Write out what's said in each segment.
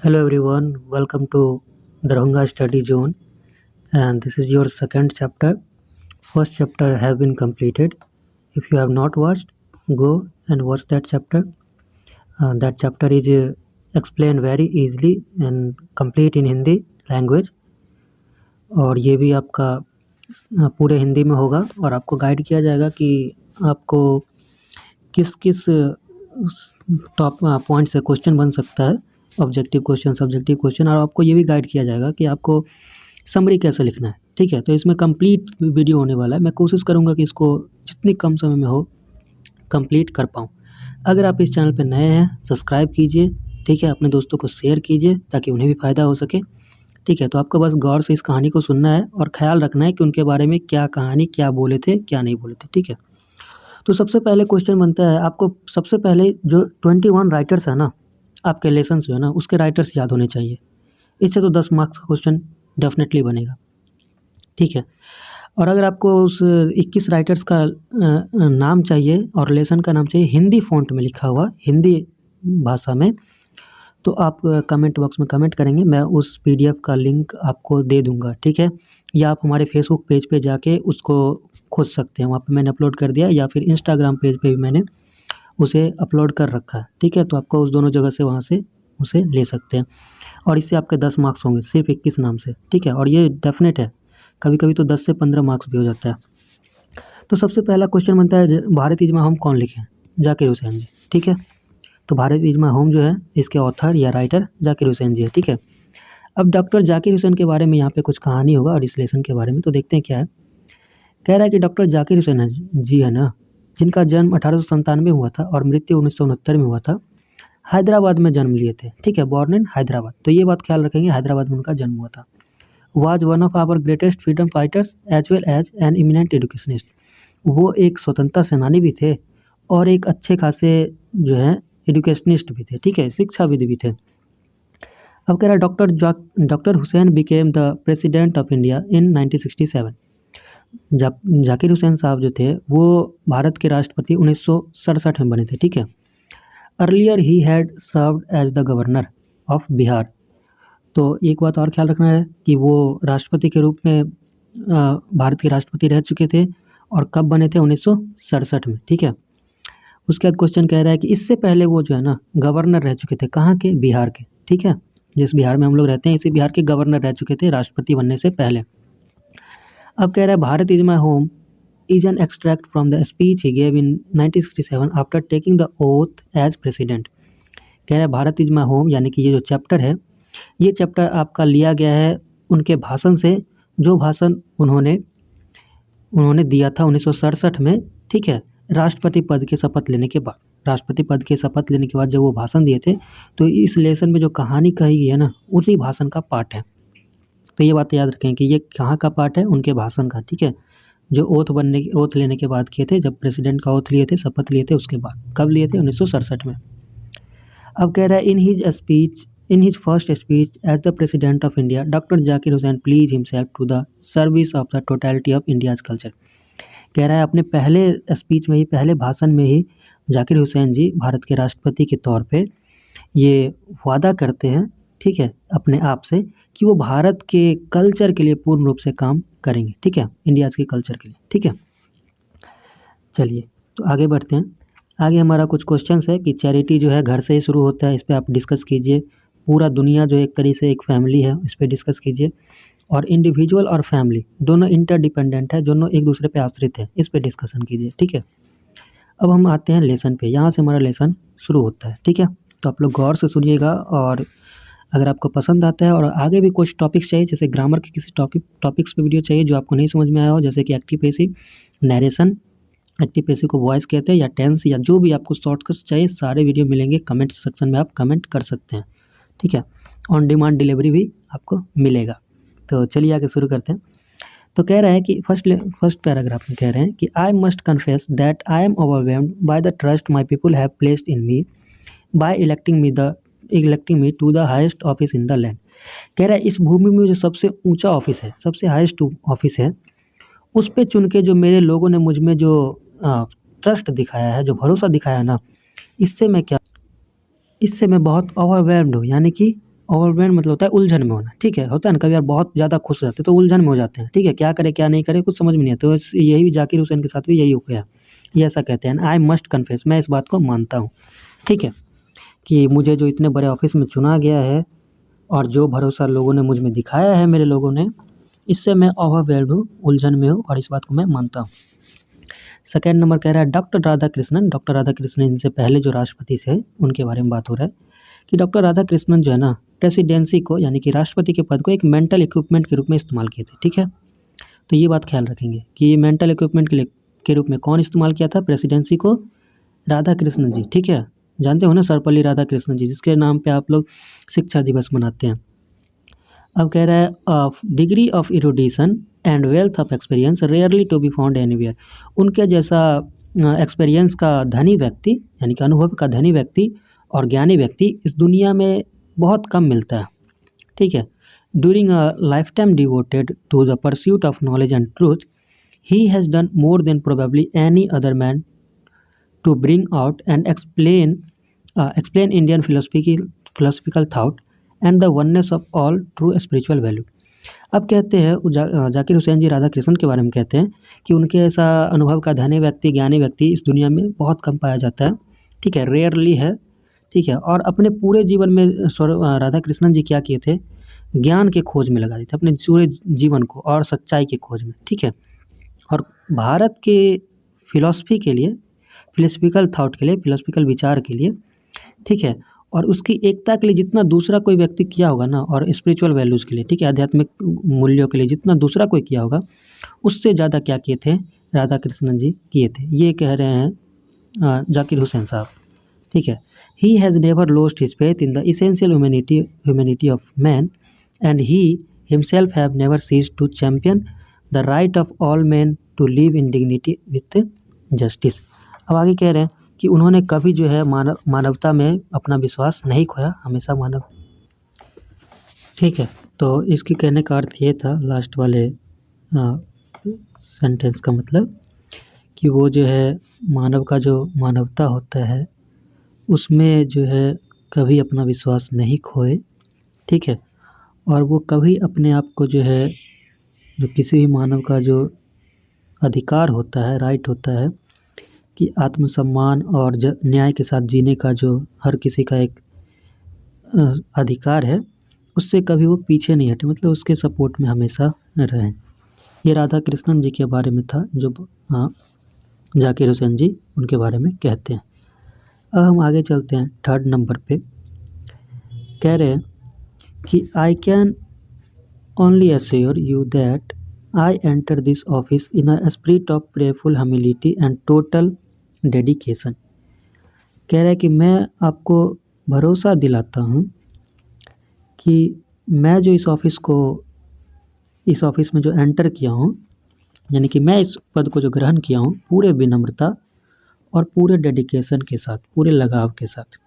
Hello everyone, welcome to Darbhanga Study Zone, and this is your second chapter. First chapter have been completed. If you have not watched, go and watch that chapter. That chapter is explained very easily and complete in Hindi language, और ये भी आपका पूरे हिंदी में होगा और आपको guide किया जाएगा कि आपको किस किस टॉप पॉइंट से क्वेश्चन बन सकता है, ऑब्जेक्टिव क्वेश्चन, सब्जेक्टिव क्वेश्चन, और आपको ये भी गाइड किया जाएगा कि आपको समरी कैसे लिखना है। ठीक है, तो इसमें कंप्लीट वीडियो होने वाला है। मैं कोशिश करूँगा कि इसको जितनी कम समय में हो कंप्लीट कर पाऊँ। अगर आप इस चैनल पर नए हैं, सब्सक्राइब कीजिए। ठीक है, अपने दोस्तों को शेयर कीजिए ताकि उन्हें भी फ़ायदा हो सके। ठीक है, तो आपको बस गौर से इस कहानी को सुनना है और ख़्याल रखना है कि उनके बारे में क्या कहानी, क्या बोले थे, क्या नहीं बोले थे। ठीक है, तो सबसे पहले क्वेश्चन बनता है, आपको सबसे पहले जो 21 राइटर्स है ना, आपके लेसन्स जो है ना, उसके राइटर्स याद होने चाहिए। इससे तो 10 मार्क्स का क्वेश्चन डेफिनेटली बनेगा। ठीक है, और अगर आपको उस 21 राइटर्स का नाम चाहिए और लेसन का नाम चाहिए हिंदी फ़ॉन्ट में लिखा हुआ, हिंदी भाषा में, तो आप कमेंट बॉक्स में कमेंट करेंगे, मैं उस पीडीएफ का लिंक आपको दे दूंगा। ठीक है, या आप हमारे फेसबुक पेज पे जाके उसको खोज सकते हैं, वहाँ पे मैंने अपलोड कर दिया, या फिर इंस्टाग्राम पेज पे भी मैंने उसे अपलोड कर रखा है। ठीक है, तो आपको उस दोनों जगह से वहाँ से उसे ले सकते हैं और इससे आपके 10 मार्क्स होंगे सिर्फ 21 नाम से। ठीक है, और ये डेफिनेट है, कभी कभी तो 10 से 15 मार्क्स भी हो जाता है। तो सबसे पहला क्वेश्चन बनता है, भारत इज माय होम कौन लिखे? जाकिर हुसैन जी। ठीक है, तो भारत इज माय होम जो है, इसके ऑथर या राइटर जाकिर हुसैन जी है। ठीक है, अब डॉक्टर जाकिर हुसैन के बारे में यहाँ पे कुछ कहानी होगा और इस लेसन के बारे में, तो देखते हैं क्या है। कह रहा है कि डॉक्टर जाकिर हुसैन जी है ना, जिनका जन्म 1897 में हुआ था और मृत्यु 1969 में हुआ था, हैदराबाद में जन्म लिए थे। ठीक है, बॉर्न इन हैदराबाद, तो ये बात ख्याल रखेंगे, हैदराबाद में उनका जन्म हुआ था। Was one of our greatest freedom fighters as well as an eminent educationist, वो एक स्वतंत्रता सेनानी भी थे और एक अच्छे खासे जो है एजुकेशनिस्ट भी थे। ठीक है, शिक्षाविद भी थे। अब कह रहा है doctor Hussain became the president of India in 1967। Zakir Hussain साहब जो थे वो भारत के राष्ट्रपति 1967 में बने थे। ठीक है, earlier he had served as the governor of Bihar. तो एक बात और ख्याल रखना है कि वो राष्ट्रपति के रूप में भारत के राष्ट्रपति रह चुके थे, और कब बने थे? 1967 में। ठीक है, उसके बाद क्वेश्चन कह रहा है कि इससे पहले वो जो है ना गवर्नर रह चुके थे, कहाँ के? बिहार के। ठीक है, जिस बिहार में हम लोग रहते हैं, इसी बिहार के गवर्नर रह चुके थे राष्ट्रपति बनने से पहले। अब कह रहा है Bharat is my home is an extract from the speech he gave in 1967 after taking the oath as president. कह रहा है भारत इज माई होम, यानी कि ये जो चैप्टर है, ये चैप्टर आपका लिया गया है उनके भाषण से, जो भाषण उन्होंने दिया था 1967 में। ठीक है, राष्ट्रपति पद के शपथ लेने के बाद, राष्ट्रपति पद के शपथ लेने के बाद जब वो भाषण दिए थे, तो इस लेसन में जो कहानी कही गई है ना, उसी भाषण का पार्ट है। तो ये बात याद रखें कि ये कहाँ का पार्ट है? उनके भाषण का। ठीक है, जो ओथ लेने के बाद किए थे, जब प्रेसिडेंट का ओथ लिए थे, शपथ लिए थे, उसके बाद। कब लिए थे? 1967 में। अब कह रहा है in his first speech as the president of India, doctor Zakir Hussain please himself to the service of the totality of India's culture. कह रहा है अपने पहले स्पीच में ही, पहले भाषण में ही जाकिर हुसैन जी भारत के राष्ट्रपति के तौर पे ये वादा करते हैं, ठीक है, अपने आप से, कि वो भारत के कल्चर के लिए पूर्ण रूप से काम करेंगे। ठीक है, इंडियाज़ के कल्चर के लिए। ठीक है, चलिए तो आगे बढ़ते हैं। आगे हमारा कुछ क्वेश्चंस है कि चैरिटी जो है घर से ही शुरू होता है, इस पर आप डिस्कस कीजिए। पूरा दुनिया जो एक तरीके से एक फैमिली है, इस पर डिस्कस कीजिए। और इंडिविजुअल और फैमिली दोनों इंटरडिपेंडेंट है, दोनों एक दूसरे पे आश्रित है, इस पर डिस्कशन कीजिए। ठीक है, अब हम आते हैं लेसन पे, यहाँ से हमारा लेसन शुरू होता है। ठीक है, तो आप लोग गौर से सुनिएगा, और अगर आपको पसंद आता है और आगे भी कुछ टॉपिक्स चाहिए, जैसे ग्रामर के किसी टॉपिक्स पे वीडियो चाहिए जो आपको नहीं समझ में आया हो, जैसे कि active passive, narration, active passive को वॉइस कहते हैं, या टेंस, या जो भी आपको शॉर्टकट्स चाहिए, सारे वीडियो मिलेंगे कमेंट सेक्शन में, आप कमेंट कर सकते हैं। ठीक है, ऑन डिमांड डिलीवरी भी आपको मिलेगा। तो चलिए आगे शुरू करते हैं। तो कह रहे हैं कि फर्स्ट पैराग्राफ में कह रहे हैं कि I must confess that I am overwhelmed by the trust my people have placed in me by electing me to the highest office in the land. कह रहा है इस भूमि में जो सबसे ऊंचा ऑफिस है, सबसे हाईएस्ट ऑफिस है, उस पे चुन के जो मेरे लोगों ने मुझ में जो ट्रस्ट दिखाया है, जो भरोसा दिखाया है ना, इससे मैं बहुत ओवरवेल्म्ड हूँ, यानी कि ओवरवेल्म मतलब होता है उलझन में होना, ठीक है, होता है ना कभी यार बहुत ज़्यादा खुश हो जाते हैं तो उलझन में हो जाते हैं, ठीक है, क्या करें क्या नहीं करें कुछ समझ में नहीं आता। तो यही जाकिर हुसैन के साथ भी यही हो गया, ये ऐसा कहते हैं। आई मस्ट कन्फेस, मैं इस बात को मानता हूँ, ठीक है, कि मुझे जो इतने बड़े ऑफिस में चुना गया है और जो भरोसा लोगों ने मुझ में दिखाया है, मेरे लोगों ने, इससे मैं ओवरवेल्म्ड हूँ, उलझन में हूँ और इस बात को मैं मानता हूँ। सेकेंड नंबर कह रहा है डॉक्टर राधाकृष्णन। डॉक्टर राधाकृष्णन इनसे पहले जो राष्ट्रपति थे उनके बारे में बात हो रहा है कि डॉक्टर राधाकृष्णन जो है ना प्रेसिडेंसी को यानी कि राष्ट्रपति के पद को एक मेंटल इक्विपमेंट के रूप में इस्तेमाल किए थे, ठीक है। तो ये बात ख्याल रखेंगे कि ये मेंटल इक्विपमेंट के रूप में कौन इस्तेमाल किया था प्रेसिडेंसी को, राधाकृष्णन जी, ठीक है, जानते हो ना सर्वपल्ली राधाकृष्णन जी, जिसके नाम पे आप लोग शिक्षा दिवस मनाते हैं। अब कह रहा है of degree of erudition and wealth of experience rarely to be found anywhere. उनके जैसा एक्सपीरियंस का धनी व्यक्ति यानी कि अनुभव का धनी व्यक्ति और ज्ञानी व्यक्ति इस दुनिया में बहुत कम मिलता है, ठीक है। During a life time devoted to the pursuit of knowledge and truth, he has done more than probably any other man to bring out and explain Indian philosophical thought and the oneness of all true spiritual value। अब कहते हैं जाकिर हुसैन जी राधाकृष्णन के बारे में कहते हैं कि उनके ऐसा अनुभव का धनी व्यक्ति ज्ञानी व्यक्ति इस दुनिया में बहुत कम पाया जाता है, ठीक है, रेयरली है, ठीक है। और अपने पूरे जीवन में राधाकृष्णन जी क्या किए थे, ज्ञान के खोज में लगा दिए थे अपने पूरे जीवन को और सच्चाई की खोज में, ठीक है। और भारत के फिलॉसफी के लिए फिलोसफिकल थाट के लिए फिलोसफिकल विचार के लिए, ठीक है, और उसकी एकता के लिए जितना दूसरा कोई व्यक्ति किया होगा ना और स्पिरिचुअल वैल्यूज़ के लिए, ठीक है, आध्यात्मिक मूल्यों के लिए जितना दूसरा कोई किया होगा उससे ज़्यादा क्या किए थे राधाकृष्णन जी किए थे, ये कह रहे हैं जाकिर हुसैन साहब, ठीक है। He has never lost his faith in the essential humanity of man and he himself have never ceased to champion the right of all man to live in dignity with justice. अब आगे कह रहे हैं कि उन्होंने कभी जो है मानवता में अपना विश्वास नहीं खोया, हमेशा मानव, ठीक है। तो इसकी कहने का अर्थ ये था लास्ट वाले सेंटेंस का मतलब कि वो जो है मानव का जो मानवता होता है उसमें जो है कभी अपना विश्वास नहीं खोए, ठीक है, और वो कभी अपने आप को जो है जो किसी भी मानव का जो अधिकार होता है, राइट होता है कि आत्मसम्मान और न्याय के साथ जीने का जो हर किसी का एक अधिकार है, उससे कभी वो पीछे नहीं हटे, मतलब उसके सपोर्ट में हमेशा रहें। ये राधा कृष्णन जी के बारे में था जो जाकिर हुसैन जी उनके बारे में कहते हैं। अब हम आगे चलते हैं थर्ड नंबर पे, कह रहे हैं कि I can only assure you that I enter this office in a spirit of prayerful humility and total dedication. कह रहा है कि मैं आपको भरोसा दिलाता हूँ कि मैं जो इस ऑफिस में जो एंटर किया हूँ, यानी कि मैं इस पद को जो ग्रहण किया हूँ पूरे विनम्रता और पूरे डेडिकेशन के साथ, पूरे लगाव के साथ।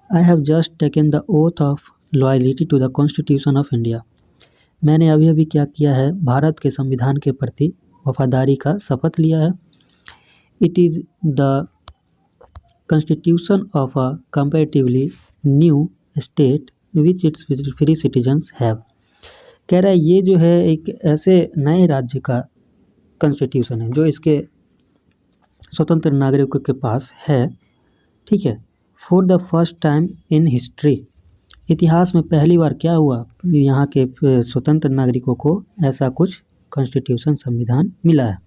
I have just taken the oath of loyalty to the constitution of India. मैंने अभी अभी क्या किया है, भारत के संविधान के प्रति वफादारी का शपथ लिया है। It is the constitution of a comparatively new state which its free citizens have। कह रहा है ये जो है एक ऐसे नए राज्य का कॉन्स्टिट्यूशन है जो इसके स्वतंत्र नागरिकों के पास है, ठीक है। For the first time in history, इतिहास में पहली बार क्या हुआ, यहाँ के स्वतंत्र नागरिकों को ऐसा कुछ कॉन्स्टिट्यूशन संविधान मिला है।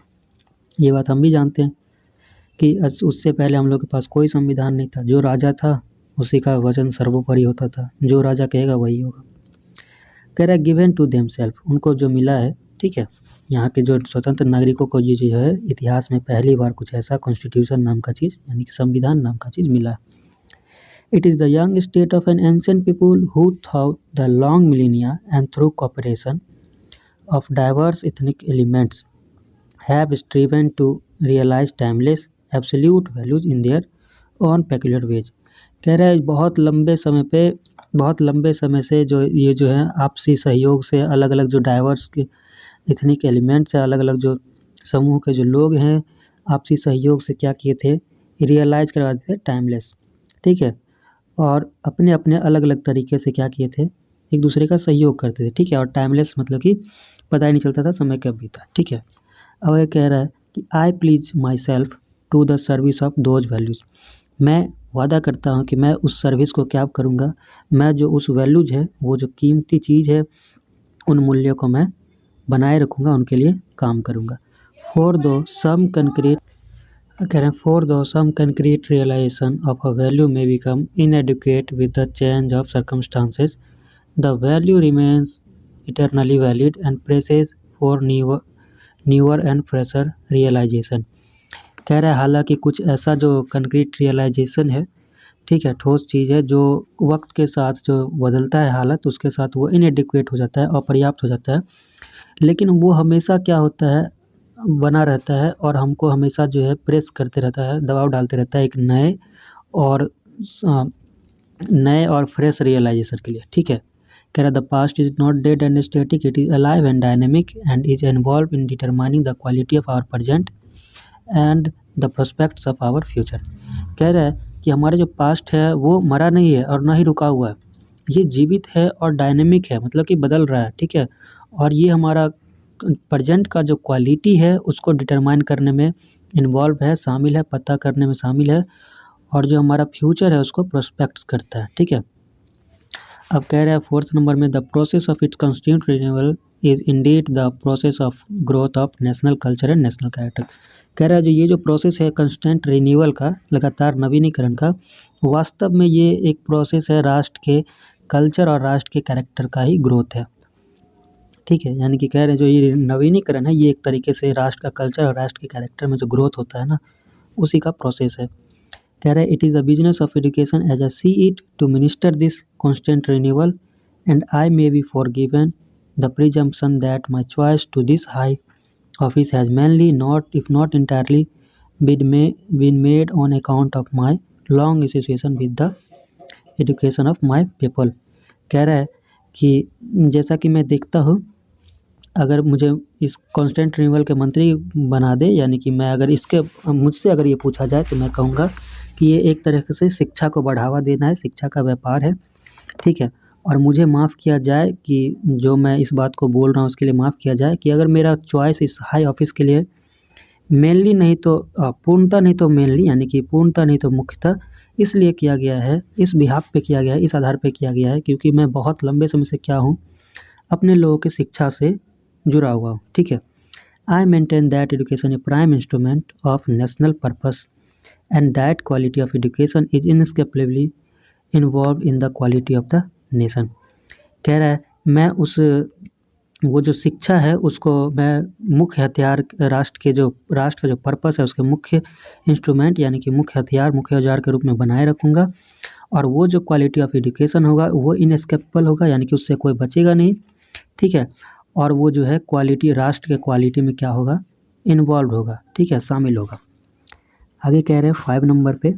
ये बात हम भी जानते हैं कि उससे पहले हम लोग के पास कोई संविधान नहीं था, जो राजा था उसी का वचन सर्वोपरि होता था, जो राजा कहेगा वही होगा। कह रहा है गिवन टू देमसेल्फ, उनको जो मिला है, ठीक है, यहाँ के जो स्वतंत्र नागरिकों को ये जो है इतिहास में पहली बार कुछ ऐसा कॉन्स्टिट्यूशन नाम का चीज़ यानी कि संविधान नाम का चीज़ मिला। It is the young state of an ancient people who through the long millennia and through cooperation of diverse ethnic elements have striven to realise timeless absolute values in their own peculiar ways. कह रहा है बहुत लंबे समय से जो ये जो है आपसी सहयोग से अलग अलग जो डाइवर्स के एथनिक एलिमेंट्स है, अलग अलग जो समूह के जो लोग हैं, आपसी सहयोग से क्या किए थे, रियलाइज़ करवा देते थे टाइमलेस, ठीक है, और अपने अपने अलग अलग तरीके से क्या किए थे, एक दूसरे का सहयोग करते थे, ठीक है। और टाइमलेस मतलब कि पता ही नहीं चलता था समय कब बीता, ठीक है। अब ये कह रहा है कि I pledge myself to the service of those values. मैं वादा करता हूँ कि मैं उस सर्विस को क्या करूँगा, मैं जो उस वैल्यूज़ है, वो जो कीमती चीज़ है, उन मूल्यों को मैं बनाए रखूँगा, उनके लिए काम करूँगा। फॉर दो सम कंक्रीट कह रहे हैं for though some concrete realisation of a value may become inadequate with the change of circumstances, the value remains eternally valid and presses for newer and fresher realisation. कह रहा है हालांकि कुछ ऐसा जो कंक्रीट रियलाइजेशन है, ठीक है, ठोस चीज़ है, जो वक्त के साथ जो बदलता है हालत, उसके साथ वो इनएडिक्वेट हो जाता है, अपर्याप्त हो जाता है, लेकिन वो हमेशा क्या होता है, बना रहता है और हमको हमेशा जो है प्रेस करते रहता है, दबाव डालते रहता है एक नए और फ्रेश रियलाइजेशन के लिए, ठीक है। कह रहा the past is not dead and static, it is alive and dynamic and is involve in determining the quality of our present and the prospects of our future. कह रहा है कि हमारा जो पास्ट है वो मरा नहीं है और ना ही रुका हुआ है, ये जीवित है और डायनेमिक है, मतलब कि बदल रहा है, ठीक है। और ये हमारा प्रेजेंट का जो क्वालिटी है उसको डिटरमाइन करने में इन्वॉल्व है, शामिल है, पता करने में शामिल है, और जो हमारा फ्यूचर है उसको प्रोस्पेक्ट्स करता है, ठीक है। अब कह रहा है फोर्थ नंबर में the process of its constant renewal is Indeed the process of growth of national culture and national character. कह रहा है जो ये जो प्रोसेस है कंस्टेंट रिन्यूअल का, लगातार नवीनीकरण का, वास्तव में ये एक प्रोसेस है राष्ट्र के कल्चर और राष्ट्र के कैरेक्टर का ही ग्रोथ है, ठीक है। यानी कि कह रहे हैं जो ये नवीनीकरण है, ये एक तरीके से राष्ट्र का कल्चर और राष्ट्र के कैरेक्टर में जो ग्रोथ होता है ना, उसी का प्रोसेस है। कह रहे हैं it is the business of education as I see it to minister this constant renewal and I may be forgiven the presumption that my choice to this high office has mainly not if not entirely been made on account of my long association with the education of my people। कह रहा है कि जैसा कि मैं देखता हूँ, अगर मुझे इस कांस्टेंट रिन्यूअल के मंत्री बना दे, यानी कि मैं अगर इसके मुझसे अगर ये पूछा जाए तो मैं कहूँगा कि ये एक तरह से शिक्षा को बढ़ावा देना है, शिक्षा का व्यापार है, ठीक है। और मुझे माफ़ किया जाए कि जो मैं इस बात को बोल रहा हूँ उसके लिए माफ़ किया जाए कि अगर मेरा चॉइस इस हाई ऑफिस के लिए मेनली नहीं तो पूर्णतः नहीं तो मेनली, यानी कि पूर्णतः नहीं तो मुख्यतः इसलिए किया गया है, इस बिहाफ पे किया गया है, इस आधार पे किया गया है क्योंकि मैं बहुत लंबे समय से क्या हूँ, अपने लोगों की शिक्षा से जुड़ा हुआ हूँ, ठीक है। I maintain that education a prime instrument of national purpose and that quality of education is inescapably involve in the quality of the nation. कह रहा है मैं वो जो शिक्षा है उसको मैं मुख्य हथियार, राष्ट्र का जो पर्पस है उसके मुख्य इंस्ट्रूमेंट यानी कि मुख्य हथियार, मुख्य औजार के रूप में बनाए रखूँगा, और वो जो क्वालिटी ऑफ एजुकेशन होगा वो इनएस्केपेबल होगा, यानी कि उससे कोई बचेगा नहीं, ठीक है। और वो जो है क्वालिटी, राष्ट्र के क्वालिटी में क्या होगा, इन्वॉल्व होगा, ठीक है, शामिल होगा। आगे कह रहे हैं 5 नंबर पे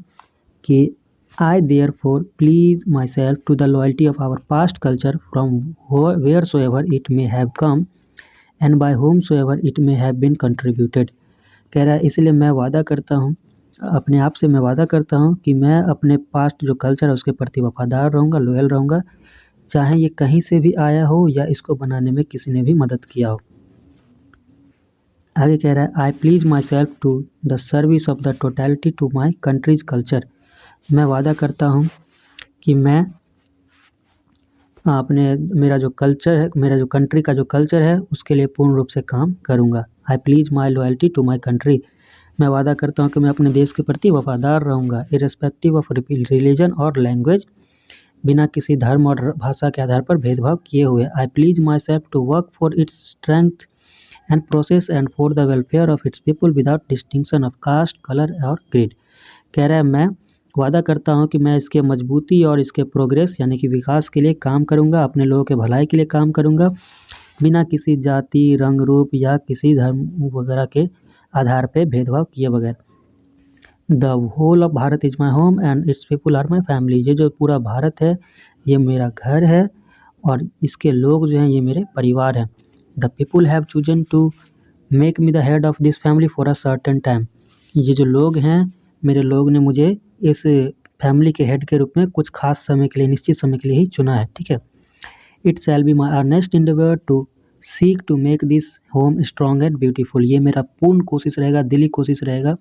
कि I therefore please myself to the loyalty of our past culture from wheresoever it may have come and by whomsoever it may have been contributed। कह रहा है इसलिए मैं वादा करता हूँ, अपने आप से मैं वादा करता हूँ कि मैं अपने पास्ट जो कल्चर है उसके प्रति वफादार रहूँगा, लॉयल रहूँगा, चाहे ये कहीं से भी आया हो या इसको बनाने में किसी ने भी मदद किया हो। आगे कह रहा है I pledge myself to the service of the totality to my country's culture. मैं वादा करता हूँ कि मैं मेरा जो कल्चर है, मेरा जो कंट्री का जो कल्चर है उसके लिए पूर्ण रूप से काम करूँगा। I pledge my loyalty to my country. मैं वादा करता हूँ कि मैं अपने देश के प्रति वफादार रहूँगा, इर्रेस्पेक्टिव ऑफ रिलीजन और लैंग्वेज, बिना किसी धर्म और भाषा के आधार पर भेदभाव किए हुए। I pledge myself to work for its strength and process and for the welfare of its people without distinction of caste, colour और क्रीड। कह रहा है मैं वादा करता हूँ कि मैं इसके मजबूती और इसके प्रोग्रेस यानी कि विकास के लिए काम करूँगा, अपने लोगों के भलाई के लिए काम करूँगा, बिना किसी जाति, रंग, रूप या किसी धर्म वगैरह के आधार पे भेदभाव किए बगैर। The whole of Bharat is my home and its people are my family. ये जो पूरा भारत है ये मेरा घर है और इसके लोग जो हैं ये मेरे परिवार हैं। The people have chosen to make me the head of this family for a certain time. ये जो लोग हैं, मेरे लोग ने मुझे इस फैमिली के हेड के रूप में कुछ खास समय के लिए, निश्चित समय के लिए ही चुना है, ठीक है। It shall be my earnest endeavour to seek to make this home strong and beautiful. ये मेरा पूर्ण कोशिश रहेगा, दिली कोशिश रहेगा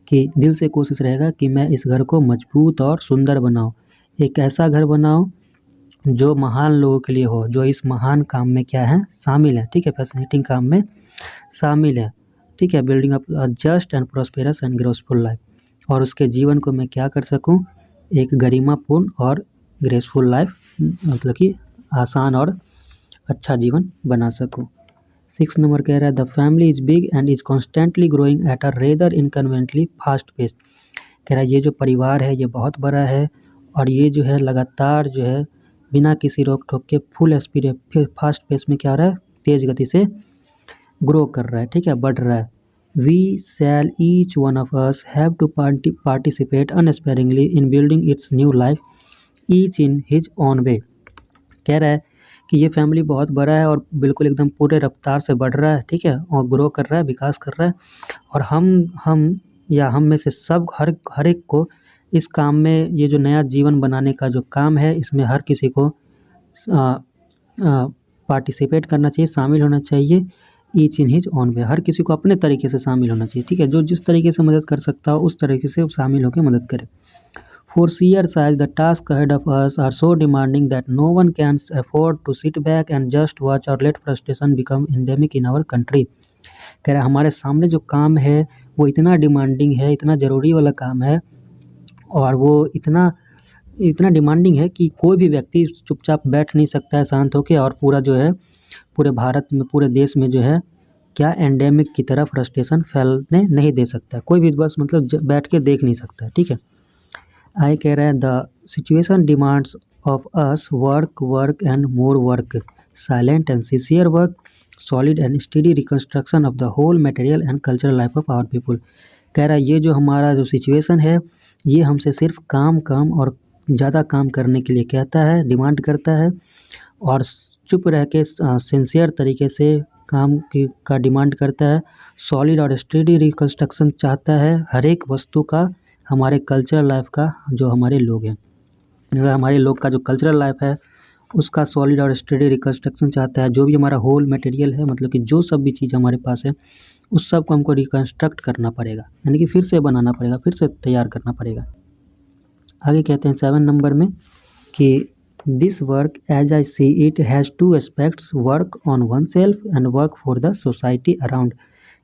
कि दिल से कोशिश रहेगा कि मैं इस घर को मजबूत और सुंदर बनाऊं, एक ऐसा घर बनाऊं जो महान लोगों के लिए हो, जो इस महान काम में क्या है, शामिल है, ठीक है, फैसिनेटिंग काम में शामिल है, ठीक है। Building up just and prosperous and graceful life, और उसके जीवन को मैं क्या कर सकूं, एक गरिमापूर्ण और ग्रेसफुल लाइफ, मतलब कि आसान और अच्छा जीवन बना सकूं। 6 नंबर कह रहा है the family is big and is constantly growing at a rather inconveniently fast pace. कह रहा है ये जो परिवार है ये बहुत बड़ा है और ये जो है लगातार जो है बिना किसी रोक टोक के फुल स्पीड फास्ट पेस में क्या हो रहा है, तेज़ गति से ग्रो कर रहा है, ठीक है, बढ़ रहा है। We shall each one of us have to participate unsparingly in building its new life each in his own way. कह रहा है कि ये फैमिली बहुत बड़ा है और बिल्कुल एकदम पूरे रफ्तार से बढ़ रहा है, ठीक है, और ग्रो कर रहा है, विकास कर रहा है, और हम में से सब हर एक को इस काम में, ये जो नया जीवन बनाने का जो काम है, इसमें हर किसी को पार्टिसिपेट करना चाहिए, शामिल होना चाहिए, each in his own way, हर किसी को अपने तरीके से शामिल होना चाहिए, ठीक है, जो जिस तरीके से मदद कर सकता हो उस तरीके से शामिल होकर मदद करे। For sheer size, the tasks ahead of us are so demanding that no one can afford to sit back and just watch or let frustration become endemic in our country। कह रहा है हमारे सामने जो काम है वो इतना डिमांडिंग है, इतना ज़रूरी वाला काम है, और वो इतना डिमांडिंग है कि कोई भी व्यक्ति चुपचाप बैठ नहीं सकता है शांत होकर, और पूरा जो है पूरे भारत में, पूरे देश में जो है क्या एंडेमिक की तरह फ्रस्ट्रेशन फैलने नहीं दे सकता, कोई भी बस मतलब बैठ के देख नहीं सकता, ठीक है। आई कह रहा है the situation demands of us work and more work, silent and sincere work, solid and study reconstruction of the whole material and cultural life of our people. कह रहा है ये जो हमारा जो सिचुएशन है ये हमसे सिर्फ काम और ज़्यादा काम करने के लिए कहता है, डिमांड करता है, और चुप रह के सिंसियर तरीके से काम का डिमांड करता है, सॉलिड और स्टडी रिकन्स्ट्रक्शन चाहता है हर एक वस्तु का, हमारे कल्चरल लाइफ का, जो हमारे लोग हैं, हमारे लोग का जो कल्चरल लाइफ है उसका सॉलिड और स्टडी रिकन्स्ट्रक्शन चाहता है। जो भी हमारा होल मटेरियल है, मतलब कि जो सब भी चीज़ हमारे पास है उस सब को हमको रिकन्स्ट्रक्ट करना पड़ेगा, यानी कि फिर से बनाना पड़ेगा, फिर से तैयार करना पड़ेगा। आगे कहते हैं 7 नंबर में कि this work as I see it has 2 aspects, work on oneself and work for the society around.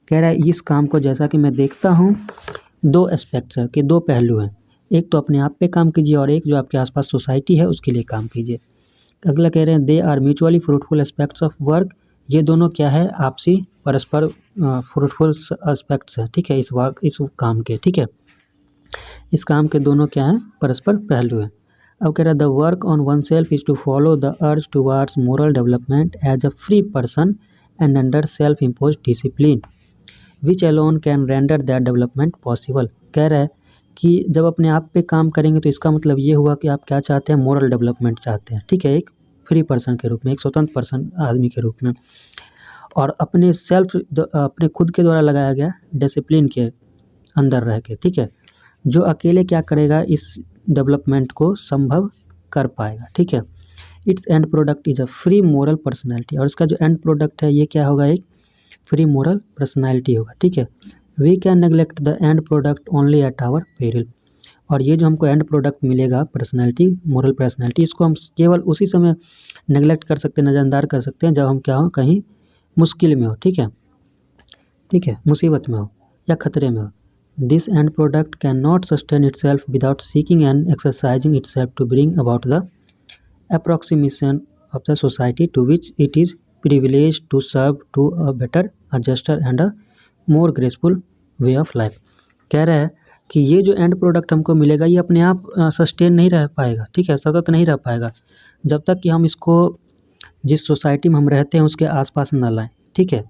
कह रहा है इस काम को जैसा कि मैं देखता हूँ 2 एस्पेक्ट्स है, कि 2 पहलू हैं, एक तो अपने आप पे काम कीजिए और एक जो आपके आसपास सोसाइटी है उसके लिए काम कीजिए। अगला कह रहे हैं they are mutually fruitful aspects of work, ये दोनों क्या है, आपसी परस्पर फ्रूटफुल एस्पेक्ट्स हैं, ठीक है, इस काम के, ठीक है, इस काम के दोनों क्या हैं, परस्पर पहलू हैं। अब कह रहा है the work on oneself is to follow the urge towards moral development as a free person and under self impose discipline which alone can render that development possible. कह रहा है कि जब अपने आप पे काम करेंगे तो इसका मतलब ये हुआ कि आप क्या चाहते हैं, मोरल डेवलपमेंट चाहते हैं, ठीक है, एक फ्री पर्सन के रूप में, एक स्वतंत्र पर्सन आदमी के रूप में, और अपने खुद के द्वारा लगाया गया डिसिप्लिन के अंदर रह के, ठीक है, जो अकेले क्या करेगा इस डेवलपमेंट को संभव कर पाएगा, ठीक है। It's and product is a free moral personality, और इसका जो एंड प्रोडक्ट है ये क्या होगा, एक फ्री मोरल पर्सनैलिटी होगा, ठीक है। We can neglect the end product only at our peril, और ये जो हमको एंड प्रोडक्ट मिलेगा पर्सनैलिटी, मोरल पर्सनैलिटी, इसको हम केवल उसी समय नेग्लेक्ट कर सकते हैं, नज़रअंदाज कर सकते हैं जब हम क्या हो, कहीं मुश्किल में हो, ठीक है, मुसीबत में हो या खतरे में हो। This end product can not sustain itself without seeking and exercising itself to bring about the approximation of the society to which it is privileged to serve to a better, a juster and a more graceful way of life। कह रहा है कि ये जो and product हमको मिलेगा ये अपने आप सस्टेन नहीं रह पाएगा, ठीक है, सतत नहीं रह पाएगा जब तक कि हम इसको जिस सोसाइटी में हम रहते हैं उसके आसपास न लाएं, ठीक है,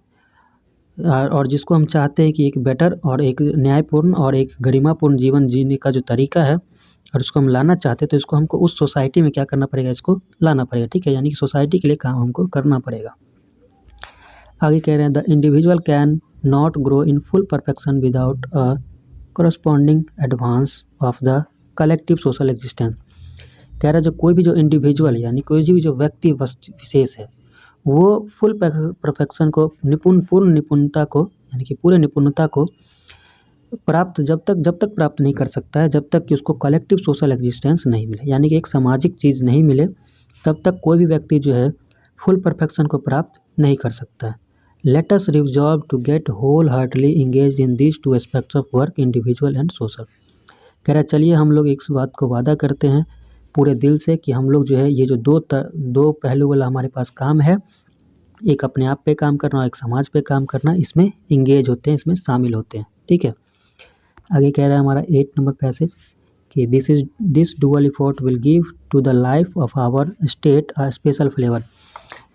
और जिसको हम चाहते हैं कि एक बेटर और एक न्यायपूर्ण और एक गरिमापूर्ण जीवन जीने का जो तरीका है और उसको हम लाना चाहते हैं, तो इसको हमको उस सोसाइटी में क्या करना पड़ेगा, इसको लाना पड़ेगा, ठीक है, यानी कि सोसाइटी के लिए काम हमको करना पड़ेगा। आगे कह रहे हैं the individual can not grow in full perfection without a corresponding advance of the collective social existence. कह रहा है जो कोई भी जो इंडिविजुअल यानी कोई भी जो व्यक्ति विशेष है वो फुल परफेक्शन को पूर्ण निपुणता को यानी कि पूरे निपुणता को प्राप्त जब तक प्राप्त नहीं कर सकता है जब तक कि उसको कलेक्टिव सोशल एग्जिस्टेंस नहीं मिले, यानी कि एक सामाजिक चीज़ नहीं मिले तब तक कोई भी व्यक्ति जो है फुल परफेक्शन को प्राप्त नहीं कर सकता है। Let us resolve to get wholeheartedly engage in this two aspects of work, individual and social. कह रहा है चलिए हम लोग इस बात को वादा करते हैं पूरे दिल से कि हम लोग जो है ये जो दो पहलू वाला हमारे पास काम है, एक अपने आप पे काम करना और एक समाज पे काम करना, इसमें इंगेज होते हैं, इसमें शामिल होते हैं। ठीक है, आगे कह रहा है हमारा 8 नंबर पैसेज कि this dual effort will give to the life of our state a special flavour.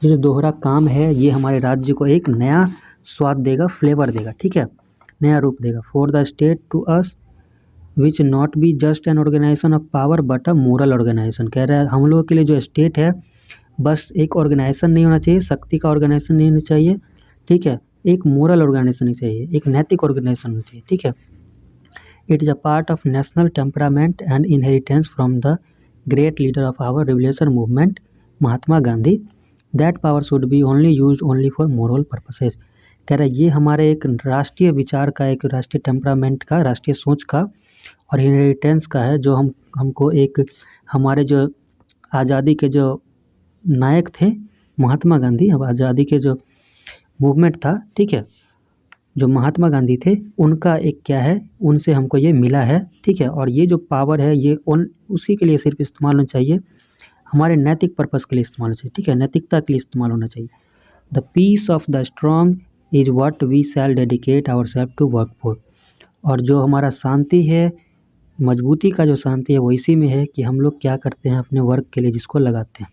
ये जो दोहरा काम है ये हमारे राज्य को एक नया स्वाद देगा, फ्लेवर देगा। ठीक है, नया रूप देगा। For the state to us which not be just an organisation of power but a moral organisation. कह रहा है हम लोगों के लिए जो स्टेट है बस एक ऑर्गेनाइजेशन नहीं होना चाहिए, शक्ति का ऑर्गेनाइजेशन नहीं होना चाहिए। ठीक है, एक मोरल ऑर्गेनाइजेशन नहीं चाहिए, एक नैतिक ऑर्गेनाइजेशन होना चाहिए। ठीक है, it is a part of national temperament and inheritance from the great leader of our revolution movement Mahatma Gandhi. That power should be only use only for moral purposes. कह रहा है ये हमारे एक राष्ट्रीय विचार का, एक राष्ट्रीय टेम्परामेंट का, राष्ट्रीय सोच का और इनहेरिटेंस का है, जो हमको एक हमारे जो आज़ादी के जो नायक थे महात्मा गांधी, अब आज़ादी के जो मूवमेंट था, ठीक है, जो महात्मा गांधी थे उनका एक क्या है, उनसे हमको ये मिला है। ठीक है, और ये जो पावर है ये उसी के लिए सिर्फ इस्तेमाल होना चाहिए, हमारे नैतिक पर्पस के लिए इस्तेमाल होना चाहिए। ठीक है, नैतिकता के लिए इस्तेमाल होना चाहिए। The peace of the strong is what we shall dedicate our self to work for. और जो हमारा शांति है, मजबूती का जो शांति है वो इसी में है कि हम लोग क्या करते हैं अपने वर्क के लिए, जिसको लगाते हैं,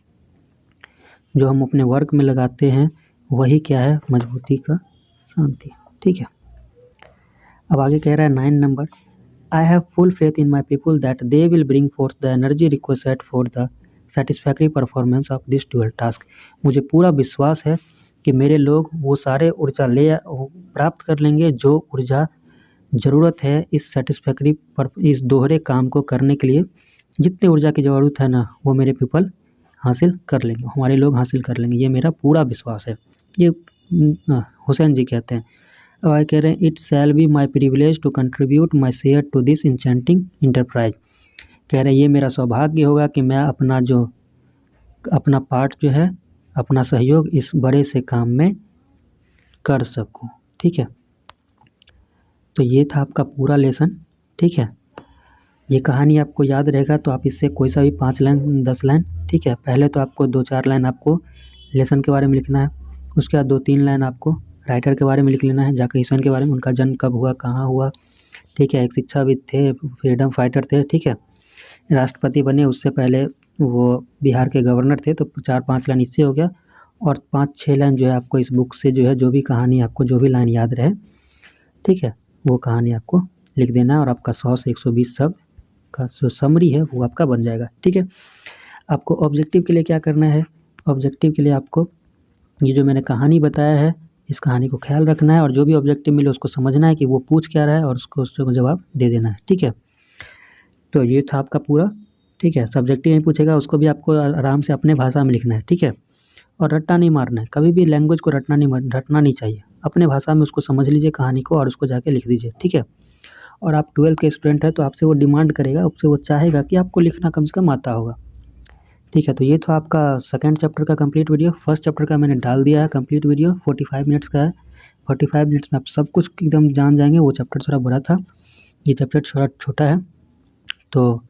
जो हम अपने वर्क में लगाते हैं वही क्या है, मजबूती का शांति। ठीक है, अब आगे कह रहा है 9 number, I have full faith in my people that they will bring fourth the energy required for the satisfactory performance of this dual task. मुझे पूरा विश्वास है कि मेरे लोग वो सारे ऊर्जा प्राप्त कर लेंगे जो ऊर्जा ज़रूरत है इस सेटिस्फैक्ट्री पर, इस दोहरे काम को करने के लिए जितने ऊर्जा की ज़रूरत है ना वो मेरे पीपल हासिल कर लेंगे, हमारे लोग हासिल कर लेंगे, ये मेरा पूरा विश्वास है। ये हुसैन जी कहते हैं। अब आगे कह रहे हैं, it shall be my privilege to contribute my share to this enchanting enterprise. कह रहे हैं ये मेरा सौभाग्य होगा कि मैं अपना पार्ट जो है, अपना सहयोग इस बड़े से काम में कर सकूं। ठीक है, तो ये था आपका पूरा लेसन। ठीक है, ये कहानी आपको याद रहेगा तो आप इससे कोई सा भी 5 लाइन 10 लाइन, ठीक है, पहले तो आपको 2-4 लाइन आपको लेसन के बारे में लिखना है, उसके बाद 2-3 लाइन आपको राइटर के बारे में लिख लेना है, जाकिर हुसैन के बारे में, उनका जन्म कब हुआ, कहाँ हुआ। ठीक है, एक शिक्षाविद थे, फ्रीडम फाइटर थे। ठीक है, राष्ट्रपति बने उससे पहले वो बिहार के गवर्नर थे, तो 4-5 लाइन इससे हो गया, और 5-6 लाइन जो है आपको इस बुक से जो है जो भी कहानी आपको जो भी लाइन याद रहे, ठीक है, वो कहानी आपको लिख देना है और आपका 100 से 120 शब्द का जो समरी है वो आपका बन जाएगा। ठीक है, आपको ऑब्जेक्टिव के लिए क्या करना है, ऑब्जेक्टिव के लिए आपको ये जो मैंने कहानी बताया है इस कहानी को ख्याल रखना है और जो भी ऑब्जेक्टिव मिले उसको समझना है कि वो पूछ क्या रहा है और उसको जवाब दे देना है। ठीक है, तो ये था आपका पूरा। ठीक है, सब्जेक्टिव नहीं पूछेगा, उसको भी आपको आराम से अपने भाषा में लिखना है। ठीक है, और रट्टा नहीं मारना है, कभी भी लैंग्वेज को रटना नहीं चाहिए, अपने भाषा में उसको समझ लीजिए कहानी को और उसको जाके लिख दीजिए। ठीक है, और आप 12th के स्टूडेंट हैं तो आपसे वो डिमांड करेगा, आपसे वो चाहेगा कि आपको लिखना कम से कम आता होगा। ठीक है, तो ये था आपका 2nd चैप्टर का कंप्लीट वीडियो। 1st चैप्टर का मैंने डाल दिया है कंप्लीट वीडियो, 45 मिनट्स का है। 45 मिनट्स में आप सब कुछ एकदम जान जाएंगे। वो चैप्टर थोड़ा बड़ा था, ये चैप्टर थोड़ा छोटा है, तो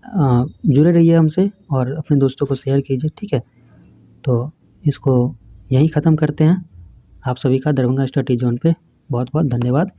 जुड़े रहिए हमसे और अपने दोस्तों को शेयर कीजिए। ठीक है, तो इसको यहीं ख़त्म करते हैं। आप सभी का दरभंगा स्टडी जोन पे बहुत बहुत धन्यवाद।